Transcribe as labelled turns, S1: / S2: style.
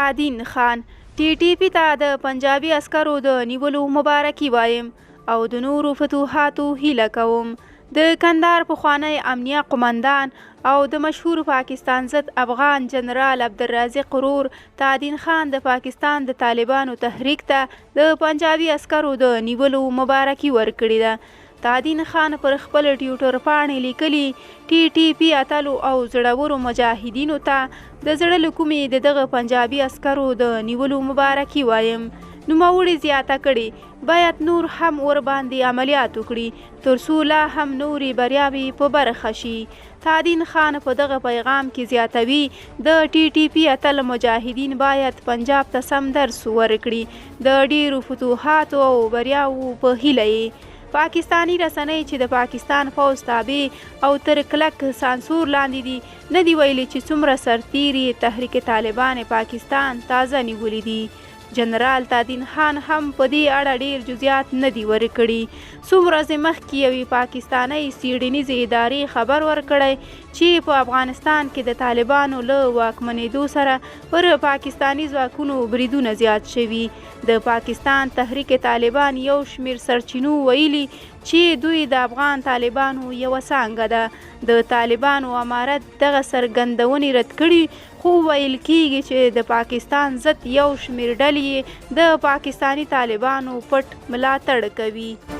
S1: تادین خان ټي ټي پي ته د پنجابي عسکرو د نیولو مبارکي وایم او د نورو فتوحاتو هیله کوم. د کندهار پخوانی امنیه قمندان او د مشهور پاکستان ضد افغان جنرال عبدالرازق ورور تادین خان د پاکستان د طالبانو تحریک ته د پنجابي عسکرو د نیولو مبارکي ورکړې ده. تادین خان پر خپل ټویټر پاڼې لیکلي ټي ټي پي اتلو او زړورو مجاهدینو ته د زړه له کومې د دغه پنجابي عسکرو د نیولو مبارکي وایم. نوموړي زیاته کړې باید نور هم ورباندې عملیات وکړي تر څو لا هم نورې بریاوې په برخه شي. تادین خان په دغه پیغام کې زیاتوي د ټي ټي پي اتل مجاهدین باید پنجاب ته سم درس ورکړي د ډیرو فتوحاتو او بریاوو په هیله یې. پاکستانی رسنۍ چې د پاکستان پوځ تابع او تر کلک سانسور لاندې دي نه دي ویلي چې څومره سرتیري تحریک طالبان پاکستان تازه نیولي دي. جنرال تادین خان هم په دې اړه ډیر جزئیات نه دي ورکړي. څو ورځې مخکې یوې پاکستانۍ څیړنیزې ادارې خبر ورکړی چې په افغانستان کې د طالبانو له واکمنېدو سره پر پاکستانی ځواکونو بریدونه زیات شوي. د پاکستان تحریک طالبان یو شمیر سرچینو ویلي چې دوی د افغان طالبانو یوه څانګه ده. د طالبانو امارت دغه څرګندونې رد کړي خو ویل کیږي چې د پاکستان ضد یو شمیر ډلې د پاکستانی طالبانو پټ ملاتړ کوي.